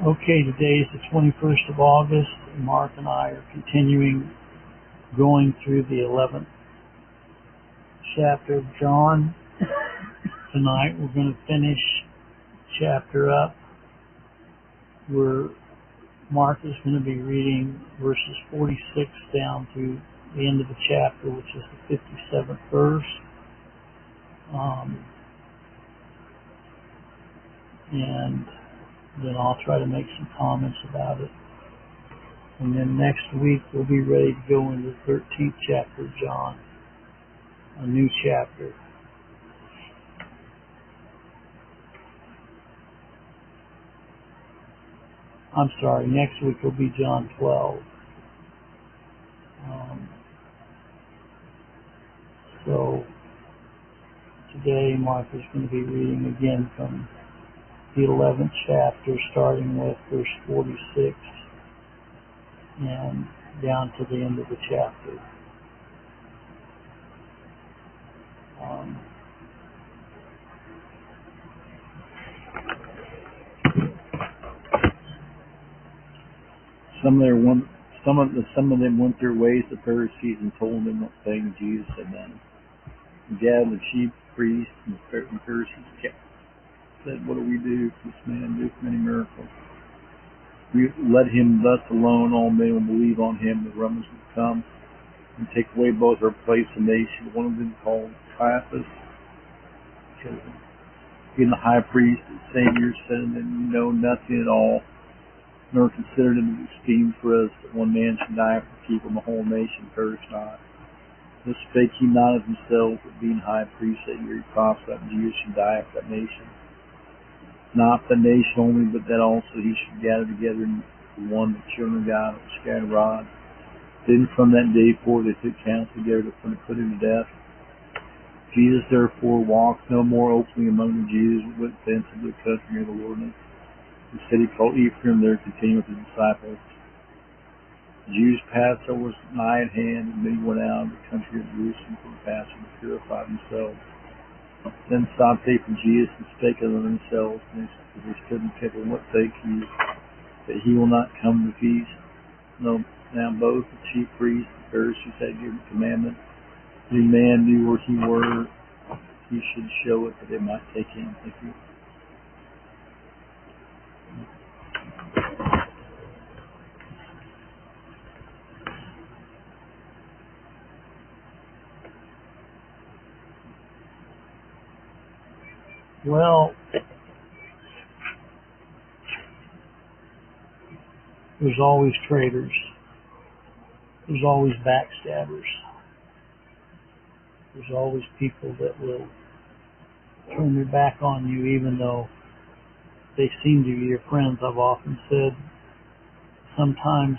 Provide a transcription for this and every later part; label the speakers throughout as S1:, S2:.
S1: Okay, today is the 21st of August, and Mark and I are continuing going through the 11th chapter of John. Tonight we're going to finish chapter up where Mark is going to be reading verses 46 down to the end of the chapter, which is the 57th verse. And then I'll try to make some comments about it. And then next week we'll be ready to go into the 13th chapter of John, a new chapter. I'm sorry, next week will be John 12. So today Mark is going to be reading again from the 11th chapter, starting with verse 46 and down to the end of the chapter.
S2: Some of them went their ways, the Pharisees, and told them what things Jesus had done. And gathered the chief priests and the Pharisees said, "What do we do for this man? Do many miracles. We let him thus alone, all men will believe on him. The Romans will come and take away both our place and nation." One of them, called Caiaphas, being the high priest, the Savior, said to them, "You know nothing at all, nor consider it esteemed for us that one man should die for the people, and the whole nation perish not. This spake he not of himself, but being high priest, that year he prophesied that Jesus should die for that nation. Not the nation only, but that also he should gather together in one the children of God that were scattered abroad. Then from that day forth they took counsel together to put him to death. Jesus therefore walked no more openly among the Jews, but went thence into the country near the wilderness, the city called Ephraim, there continued with his disciples. The Jews' Passover was nigh at hand, and many went out of the country of Jerusalem for the Passover to purify themselves. Then sought they for Jesus, and spake unto themselves, and they stood and said, "What think ye, that he will not come to the feast?" No, now both the chief priests and Pharisees had given commandment that any man knew where he were, he should show it, that they might take him. Thank you.
S1: Well, there's always traitors. There's always backstabbers. There's always people that will turn their back on you even though they seem to be your friends. I've often said sometimes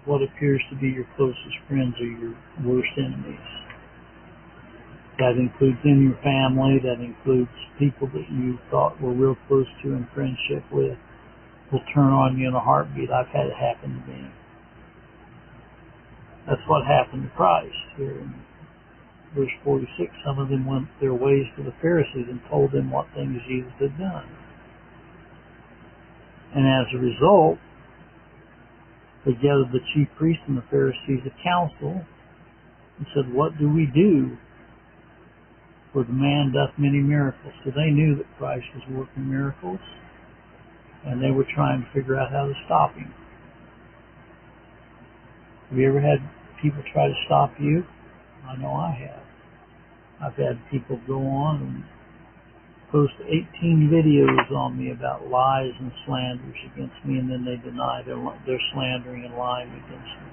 S1: what appears to be your closest friends are your worst enemies. That includes in your family, that includes people that you thought were real close to in friendship with, will turn on you in a heartbeat. I've had it happen to me. That's what happened to Christ here in verse 46. Some of them went their ways to the Pharisees and told them what things Jesus had done. And as a result, they gathered the chief priests and the Pharisees a council and said, "What do we do? For the man doth many miracles." So they knew that Christ was working miracles, and they were trying to figure out how to stop him. Have you ever had people try to stop you? I know I have. I've had people go on and post 18 videos on me about lies and slanders against me, and then they deny they're slandering and lying against me.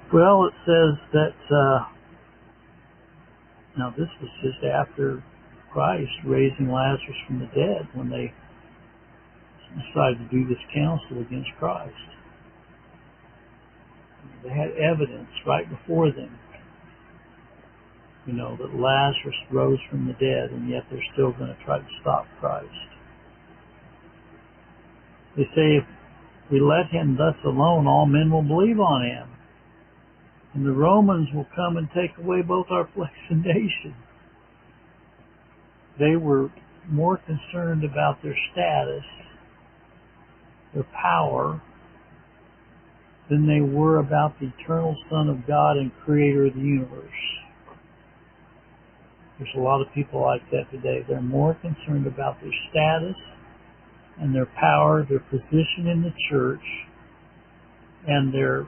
S1: Well, it says that, now this was just after Christ raising Lazarus from the dead, when they decided to do this council against Christ. They had evidence right before them, that Lazarus rose from the dead, and yet they're still going to try to stop Christ. They say, "If we let him thus alone, all men will believe on him, and the Romans will come and take away both our flesh and nation." They were more concerned about their status, their power, than they were about the eternal Son of God and Creator of the universe. There's a lot of people like that today. They're more concerned about their status and their power, their position in the church, and their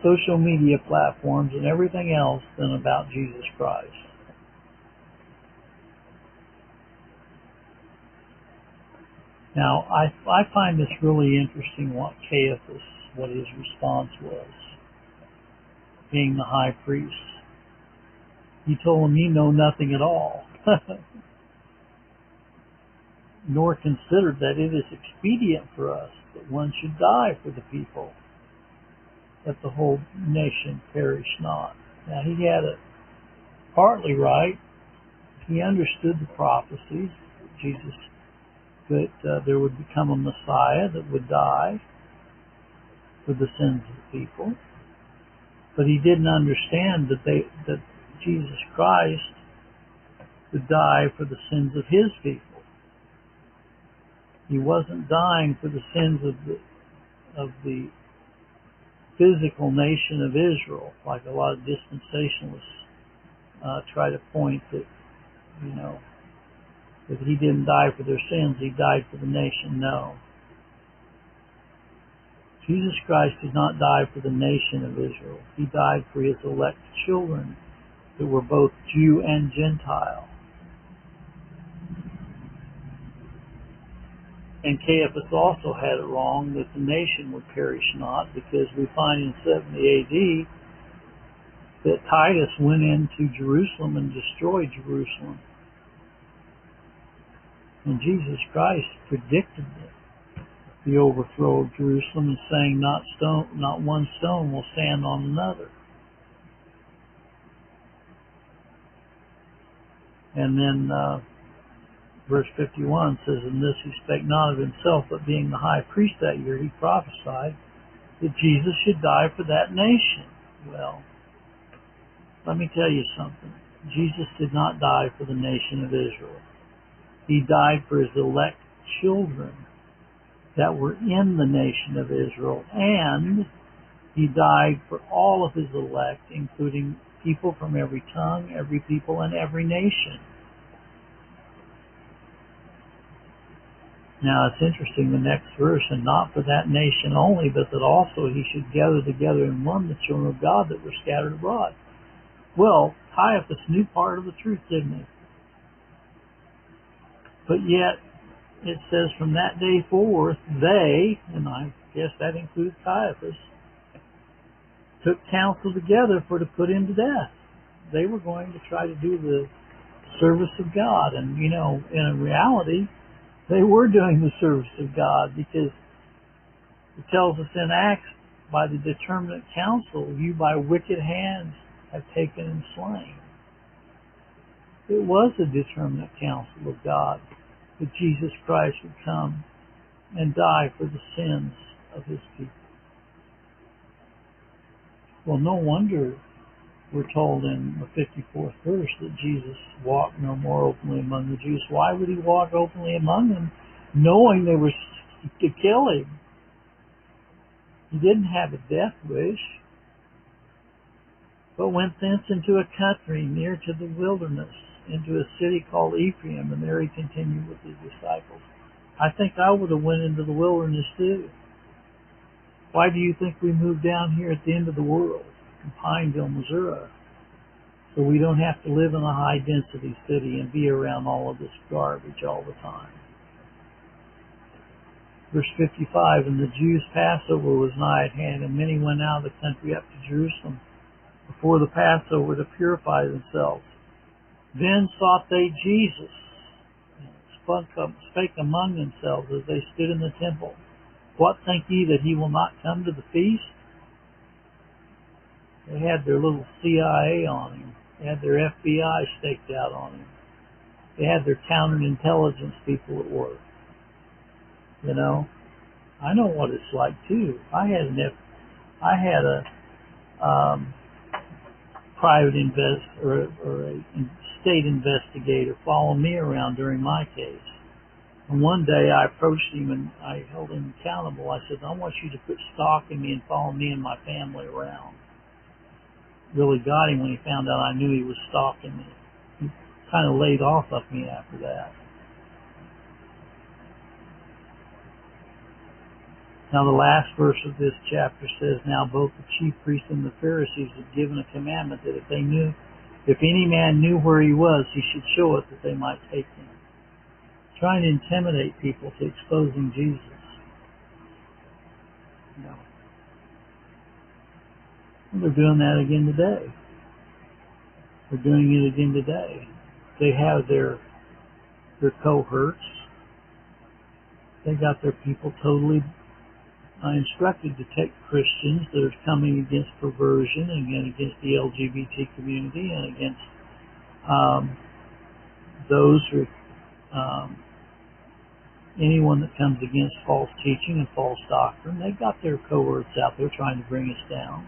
S1: social media platforms and everything else than about Jesus Christ. Now, I find this really interesting what Caiaphas, what his response was, being the high priest. He told him, "You know nothing at all, nor considered that it is expedient for us that one should die for the people, that the whole nation perish not." Now, he had it partly right. He understood the prophecies that Jesus, that there would become a Messiah that would die for the sins of the people. But he didn't understand that Jesus Christ would die for the sins of his people. He wasn't dying for the sins of the physical nation of Israel, like a lot of dispensationalists try to point that, that he didn't die for their sins, he died for the nation. No. Jesus Christ did not die for the nation of Israel. He died for his elect children that were both Jew and Gentile. And Caiaphas also had it wrong that the nation would perish not, because we find in 70 AD that Titus went into Jerusalem and destroyed Jerusalem. And Jesus Christ predicted the overthrow of Jerusalem and saying, not one stone will stand on another. And then verse 51 says, "In this he spake not of himself, but being the high priest that year, he prophesied that Jesus should die for that nation." Well, let me tell you something. Jesus did not die for the nation of Israel. He died for his elect children that were in the nation of Israel, and he died for all of his elect, including people from every tongue, every people, and every nation. Now, it's interesting, the next verse, "And not for that nation only, but that also he should gather together in one the children of God that were scattered abroad." Well, Caiaphas knew part of the truth, didn't he? But yet, it says from that day forth, they, and I guess that includes Caiaphas, took counsel together for to put him to death. They were going to try to do the service of God. And, in reality, they were doing the service of God, because it tells us in Acts, by the determinate counsel, you by wicked hands have taken and slain. It was a determinate counsel of God that Jesus Christ would come and die for the sins of his people. Well, no wonder we're told in the 54th verse that Jesus walked no more openly among the Jews. Why would he walk openly among them, knowing they were to kill him? He didn't have a death wish, but went thence into a country near to the wilderness, into a city called Ephraim, and there he continued with his disciples. I think I would have went into the wilderness too. Why do you think we moved down here at the end of the world, in Pineville, Missouri, so we don't have to live in a high-density city and be around all of this garbage all the time? Verse 55, "And the Jews' Passover was nigh at hand, and many went out of the country up to Jerusalem before the Passover to purify themselves. Then sought they Jesus, and spake among themselves as they stood in the temple, What think ye, that he will not come to the feast?" They had their little CIA on him. They had their FBI staked out on him. They had their counterintelligence people at work. I know what it's like too. I had private or a state investigator follow me around during my case. And one day I approached him and I held him accountable. I said, I want you to quit stalking me and follow me and my family around. Really got him when he found out I knew he was stalking me. He kind of laid off of me after that. Now the last verse of this chapter says, now both the chief priests and the Pharisees had given a commandment that if any man knew where he was, he should show it that they might take him. Trying to intimidate people to exposing Jesus. And they're doing that again today. They're doing it again today. They have their cohorts. They got their people totally instructed to take Christians that are coming against perversion and against the LGBT community and against those who anyone that comes against false teaching and false doctrine. They've got their cohorts out there trying to bring us down.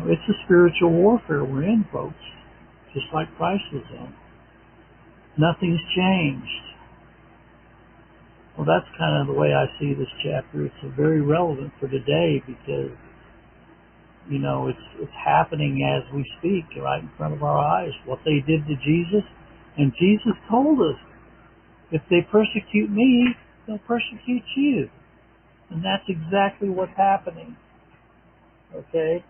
S1: It's a spiritual warfare we're in, folks, just like Christ was in. Nothing's changed. Well, that's kind of the way I see this chapter. It's very relevant for today because, it's happening as we speak right in front of our eyes. What they did to Jesus, and Jesus told us, if they persecute me, they'll persecute you. And that's exactly what's happening. Okay?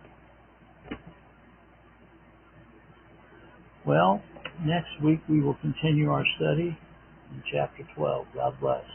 S1: Well, next week we will continue our study in chapter 12. God bless.